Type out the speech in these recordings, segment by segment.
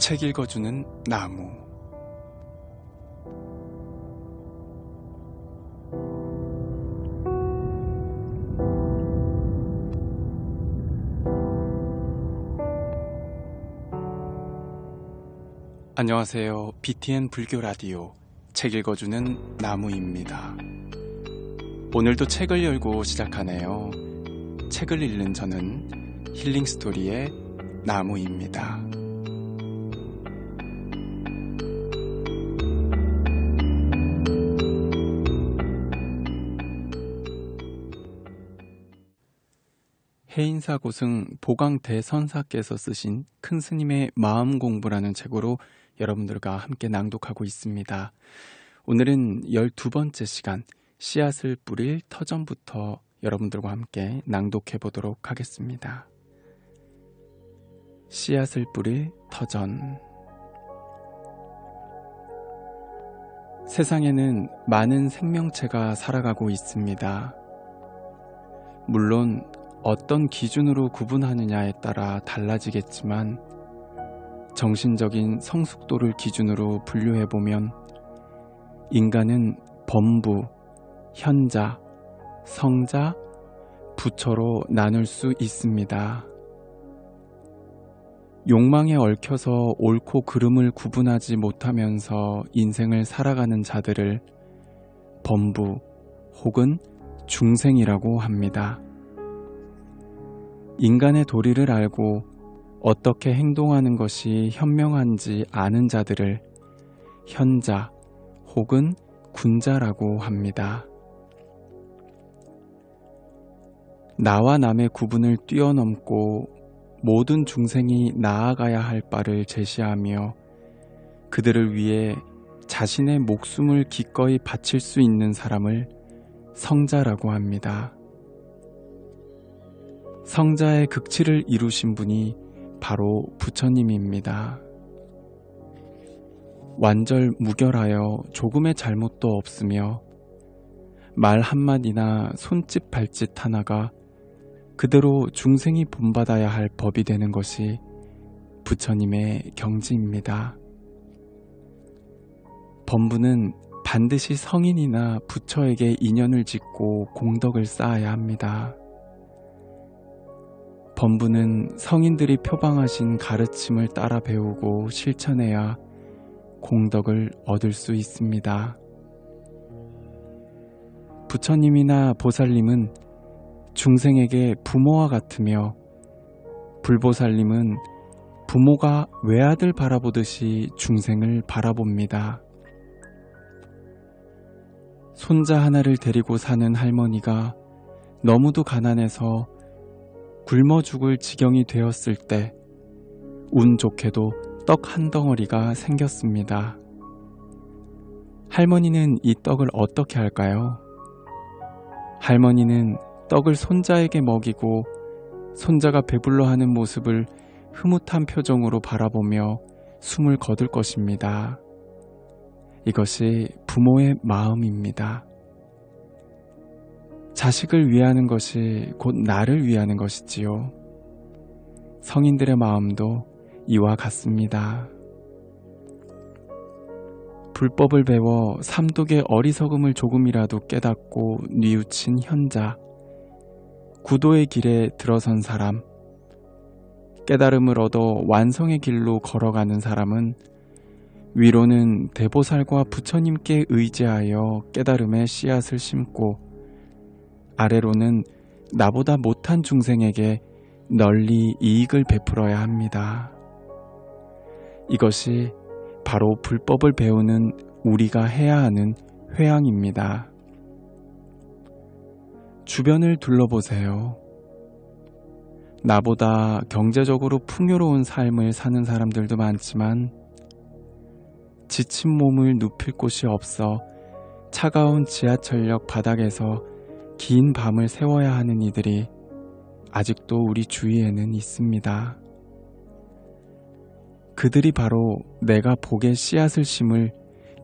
책 읽어주는 나무. 안녕하세요. BTN 불교 라디오 책 읽어주는 나무입니다. 오늘도 책을 열고 시작하네요. 책을 읽는 저는 힐링 스토리의 나무입니다. 해인사 고승 보강대선사께서 쓰신 큰 스님의 마음 공부라는 책으로 여러분들과 함께 낭독하고 있습니다. 오늘은 12번째 시간 씨앗을 뿌릴 터전부터 여러분들과 함께 낭독해 보도록 하겠습니다. 씨앗을 뿌릴 터전. 세상에는 많은 생명체가 살아가고 있습니다. 물론 어떤 기준으로 구분하느냐에 따라 달라지겠지만 정신적인 성숙도를 기준으로 분류해보면 인간은 범부, 현자, 성자, 부처로 나눌 수 있습니다. 욕망에 얽혀서 옳고 그름을 구분하지 못하면서 인생을 살아가는 자들을 범부 혹은 중생이라고 합니다. 인간의 도리를 알고 어떻게 행동하는 것이 현명한지 아는 자들을 현자 혹은 군자라고 합니다. 나와 남의 구분을 뛰어넘고 모든 중생이 나아가야 할 바를 제시하며 그들을 위해 자신의 목숨을 기꺼이 바칠 수 있는 사람을 성자라고 합니다. 성자의 극치를 이루신 분이 바로 부처님입니다. 완절무결하여 조금의 잘못도 없으며 말 한마디나 손짓 발짓 하나가 그대로 중생이 본받아야 할 법이 되는 것이 부처님의 경지입니다. 범부는 반드시 성인이나 부처에게 인연을 짓고 공덕을 쌓아야 합니다. 범부는 성인들이 표방하신 가르침을 따라 배우고 실천해야 공덕을 얻을 수 있습니다. 부처님이나 보살님은 중생에게 부모와 같으며 불보살님은 부모가 외아들 바라보듯이 중생을 바라봅니다. 손자 하나를 데리고 사는 할머니가 너무도 가난해서 굶어 죽을 지경이 되었을 때 운 좋게도 떡 한 덩어리가 생겼습니다. 할머니는 이 떡을 어떻게 할까요? 할머니는 떡을 손자에게 먹이고 손자가 배불러하는 모습을 흐뭇한 표정으로 바라보며 숨을 거둘 것입니다. 이것이 부모의 마음입니다. 자식을 위하는 것이 곧 나를 위하는 것이지요. 성인들의 마음도 이와 같습니다. 불법을 배워 삼독의 어리석음을 조금이라도 깨닫고 뉘우친 현자, 구도의 길에 들어선 사람, 깨달음을 얻어 완성의 길로 걸어가는 사람은 위로는 대보살과 부처님께 의지하여 깨달음의 씨앗을 심고 아래로는 나보다 못한 중생에게 널리 이익을 베풀어야 합니다. 이것이 바로 불법을 배우는 우리가 해야 하는 회양입니다. 주변을 둘러보세요. 나보다 경제적으로 풍요로운 삶을 사는 사람들도 많지만 지친 몸을 눕힐 곳이 없어 차가운 지하철역 바닥에서 긴 밤을 새워야 하는 이들이 아직도 우리 주위에는 있습니다. 그들이 바로 내가 복의 씨앗을 심을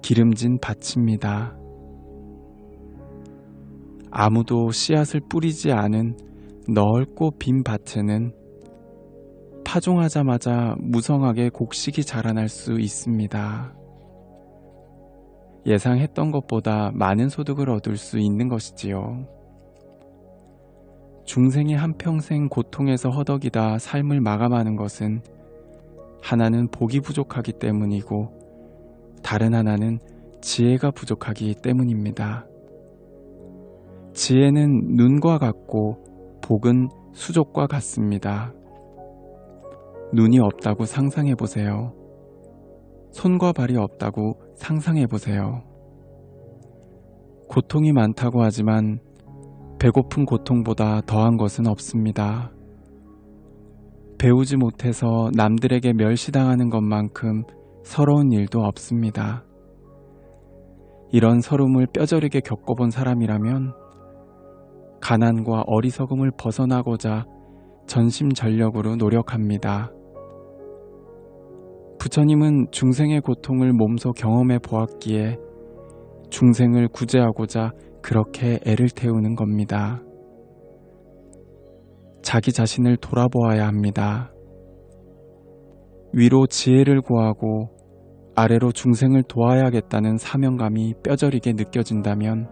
기름진 밭입니다. 아무도 씨앗을 뿌리지 않은 넓고 빈 밭에는 파종하자마자 무성하게 곡식이 자라날 수 있습니다. 예상했던 것보다 많은 소득을 얻을 수 있는 것이지요. 중생이 한평생 고통에서 허덕이다 삶을 마감하는 것은 하나는 복이 부족하기 때문이고 다른 하나는 지혜가 부족하기 때문입니다. 지혜는 눈과 같고 복은 수족과 같습니다. 눈이 없다고 상상해 보세요. 손과 발이 없다고 상상해 보세요. 고통이 많다고 하지만 배고픈 고통보다 더한 것은 없습니다. 배우지 못해서 남들에게 멸시당하는 것만큼 서러운 일도 없습니다. 이런 서름을 뼈저리게 겪어본 사람이라면 가난과 어리석음을 벗어나고자 전심전력으로 노력합니다. 부처님은 중생의 고통을 몸소 경험해 보았기에 중생을 구제하고자 그렇게 애를 태우는 겁니다. 자기 자신을 돌아보아야 합니다. 위로 지혜를 구하고 아래로 중생을 도와야겠다는 사명감이 뼈저리게 느껴진다면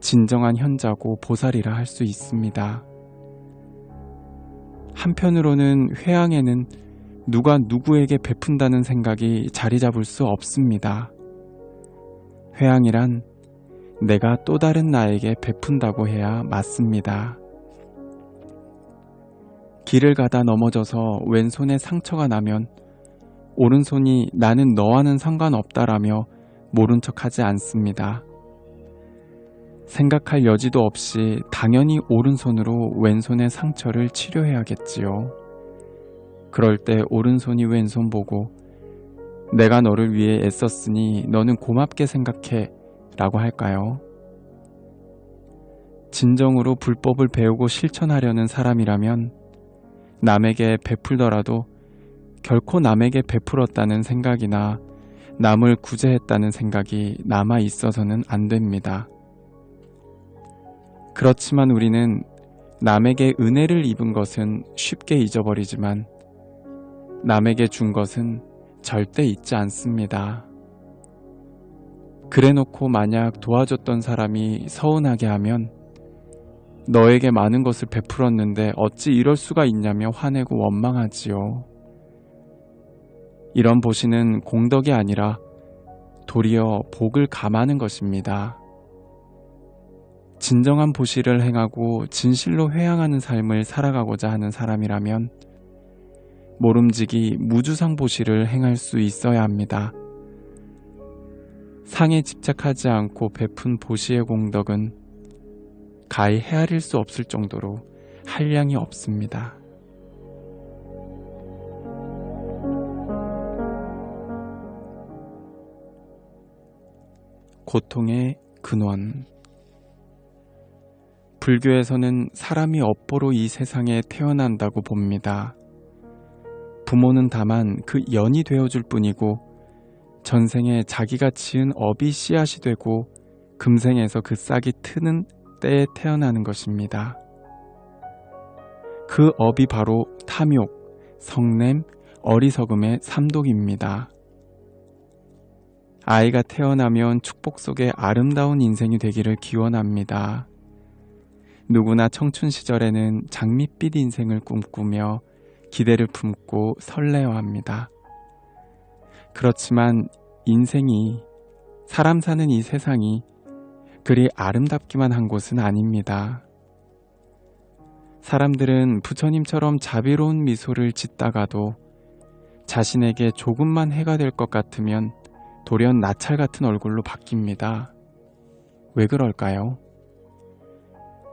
진정한 현자고 보살이라 할 수 있습니다. 한편으로는 회양에는 누가 누구에게 베푼다는 생각이 자리 잡을 수 없습니다. 회양이란 내가 또 다른 나에게 베푼다고 해야 맞습니다. 길을 가다 넘어져서 왼손에 상처가 나면 오른손이 나는 너와는 상관없다라며 모른 척하지 않습니다. 생각할 여지도 없이 당연히 오른손으로 왼손의 상처를 치료해야겠지요. 그럴 때 오른손이 왼손 보고 내가 너를 위해 애썼으니 너는 고맙게 생각해 라고 할까요? 진정으로 불법을 배우고 실천하려는 사람이라면 남에게 베풀더라도 결코 남에게 베풀었다는 생각이나 남을 구제했다는 생각이 남아 있어서는 안 됩니다. 그렇지만 우리는 남에게 은혜를 입은 것은 쉽게 잊어버리지만 남에게 준 것은 절대 잊지 않습니다. 그래놓고 만약 도와줬던 사람이 서운하게 하면 너에게 많은 것을 베풀었는데 어찌 이럴 수가 있냐며 화내고 원망하지요. 이런 보시는 공덕이 아니라 도리어 복을 감하는 것입니다. 진정한 보시를 행하고 진실로 회양하는 삶을 살아가고자 하는 사람이라면 모름지기 무주상 보시를 행할 수 있어야 합니다. 상에 집착하지 않고 베푼 보시의 공덕은 가히 헤아릴 수 없을 정도로 한량이 없습니다. 고통의 근원. 불교에서는 사람이 업보로 이 세상에 태어난다고 봅니다. 부모는 다만 그 연이 되어줄 뿐이고 전생에 자기가 지은 업이 씨앗이 되고 금생에서 그 싹이 트는 때에 태어나는 것입니다. 그 업이 바로 탐욕, 성냄, 어리석음의 삼독입니다. 아이가 태어나면 축복 속에 아름다운 인생이 되기를 기원합니다. 누구나 청춘 시절에는 장밋빛 인생을 꿈꾸며 기대를 품고 설레어합니다. 그렇지만 인생이, 사람 사는 이 세상이 그리 아름답기만 한 곳은 아닙니다. 사람들은 부처님처럼 자비로운 미소를 짓다가도 자신에게 조금만 해가 될 것 같으면 돌연 나찰 같은 얼굴로 바뀝니다. 왜 그럴까요?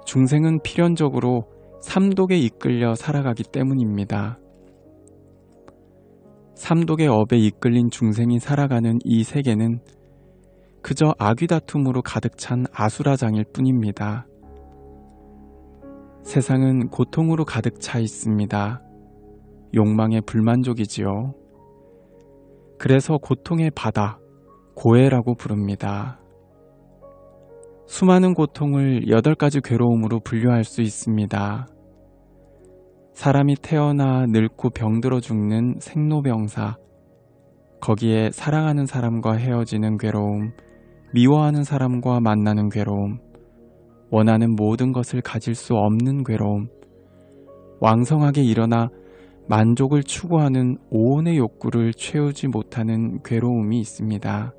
중생은 필연적으로 삼독에 이끌려 살아가기 때문입니다. 삼독의 업에 이끌린 중생이 살아가는 이 세계는 그저 아귀다툼으로 가득 찬 아수라장일 뿐입니다. 세상은 고통으로 가득 차 있습니다. 욕망의 불만족이지요. 그래서 고통의 바다, 고해라고 부릅니다. 수많은 고통을 8가지 괴로움으로 분류할 수 있습니다. 사람이 태어나 늙고 병들어 죽는 생로병사, 거기에 사랑하는 사람과 헤어지는 괴로움, 미워하는 사람과 만나는 괴로움, 원하는 모든 것을 가질 수 없는 괴로움, 왕성하게 일어나 만족을 추구하는 오온의 욕구를 채우지 못하는 괴로움이 있습니다.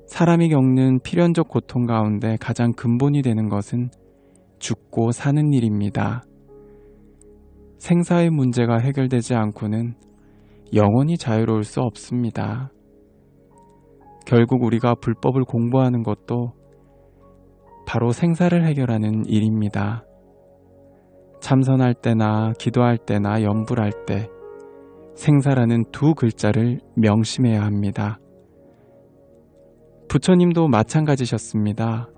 사람이 겪는 필연적 고통 가운데 가장 근본이 되는 것은 죽고 사는 일입니다. 생사의 문제가 해결되지 않고는 영원히 자유로울 수 없습니다. 결국 우리가 불법을 공부하는 것도 바로 생사를 해결하는 일입니다. 참선할 때나 기도할 때나 염불할 때 생사라는 두 글자를 명심해야 합니다. 부처님도 마찬가지셨습니다.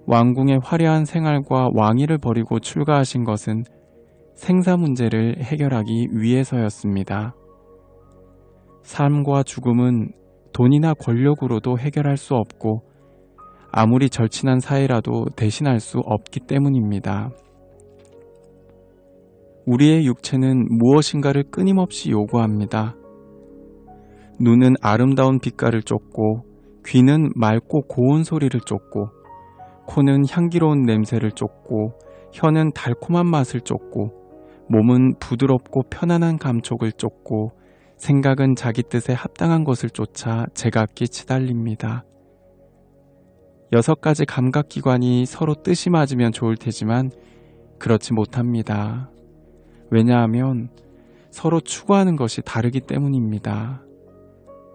왕궁의 화려한 생활과 왕위를 버리고 출가하신 것은 생사 문제를 해결하기 위해서였습니다. 삶과 죽음은 돈이나 권력으로도 해결할 수 없고 아무리 절친한 사이라도 대신할 수 없기 때문입니다. 우리의 육체는 무엇인가를 끊임없이 요구합니다. 눈은 아름다운 빛깔을 쫓고, 귀는 맑고 고운 소리를 쫓고, 코는 향기로운 냄새를 쫓고, 혀는 달콤한 맛을 쫓고, 몸은 부드럽고 편안한 감촉을 쫓고, 생각은 자기 뜻에 합당한 것을 쫓아 제각기 치달립니다. 6가지 감각기관이 서로 뜻이 맞으면 좋을 테지만 그렇지 못합니다. 왜냐하면 서로 추구하는 것이 다르기 때문입니다.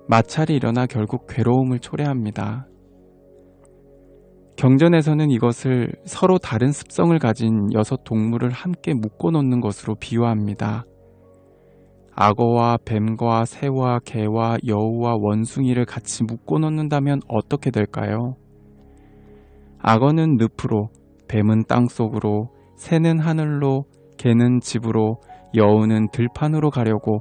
마찰이 일어나 결국 괴로움을 초래합니다. 경전에서는 이것을 서로 다른 습성을 가진 6동물을 함께 묶어놓는 것으로 비유합니다. 악어와 뱀과 새와 개와 여우와 원숭이를 같이 묶어놓는다면 어떻게 될까요? 악어는 늪으로, 뱀은 땅속으로, 새는 하늘로, 개는 집으로, 여우는 들판으로 가려고,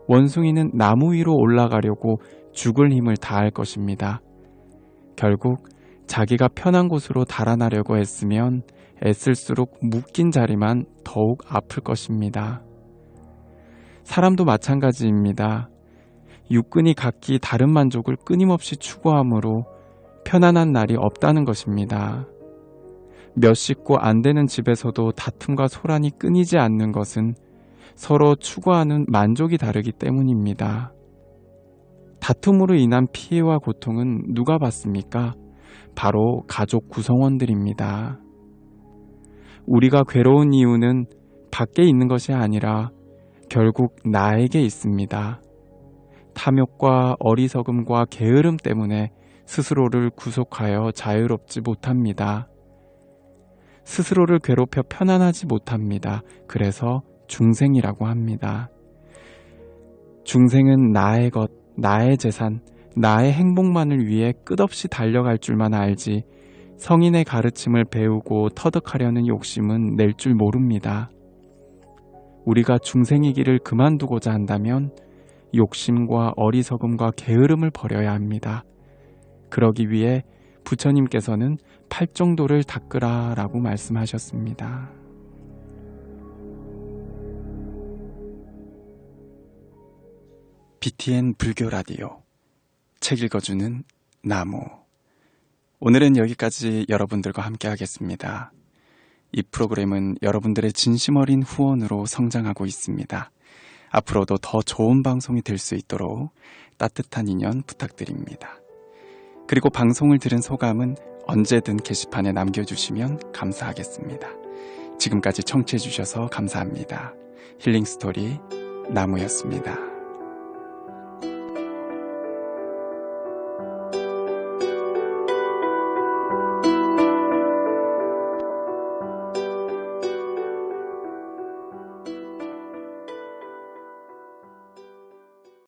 원숭이는 나무 위로 올라가려고 죽을 힘을 다할 것입니다. 결국 자기가 편한 곳으로 달아나려고 했으면 애쓸수록 묶인 자리만 더욱 아플 것입니다. 사람도 마찬가지입니다. 육근이 각기 다른 만족을 끊임없이 추구하므로 편안한 날이 없다는 것입니다. 몇 식구 안 되는 집에서도 다툼과 소란이 끊이지 않는 것은 서로 추구하는 만족이 다르기 때문입니다. 다툼으로 인한 피해와 고통은 누가 받습니까? 바로 가족 구성원들입니다. 우리가 괴로운 이유는 밖에 있는 것이 아니라 결국 나에게 있습니다. 탐욕과 어리석음과 게으름 때문에 스스로를 구속하여 자유롭지 못합니다. 스스로를 괴롭혀 편안하지 못합니다. 그래서 중생이라고 합니다. 중생은 나의 것, 나의 재산, 나의 행복만을 위해 끝없이 달려갈 줄만 알지 성인의 가르침을 배우고 터득하려는 욕심은 낼 줄 모릅니다. 우리가 중생이기를 그만두고자 한다면 욕심과 어리석음과 게으름을 버려야 합니다. 그러기 위해 부처님께서는 팔정도를 닦으라 라고 말씀하셨습니다. BTN 불교 라디오 책 읽어주는 나무. 오늘은 여기까지 여러분들과 함께 하겠습니다. 이 프로그램은 여러분들의 진심 어린 후원으로 성장하고 있습니다. 앞으로도 더 좋은 방송이 될 수 있도록 따뜻한 인연 부탁드립니다. 그리고 방송을 들은 소감은 언제든 게시판에 남겨주시면 감사하겠습니다. 지금까지 청취해주셔서 감사합니다. 힐링스토리 나무였습니다.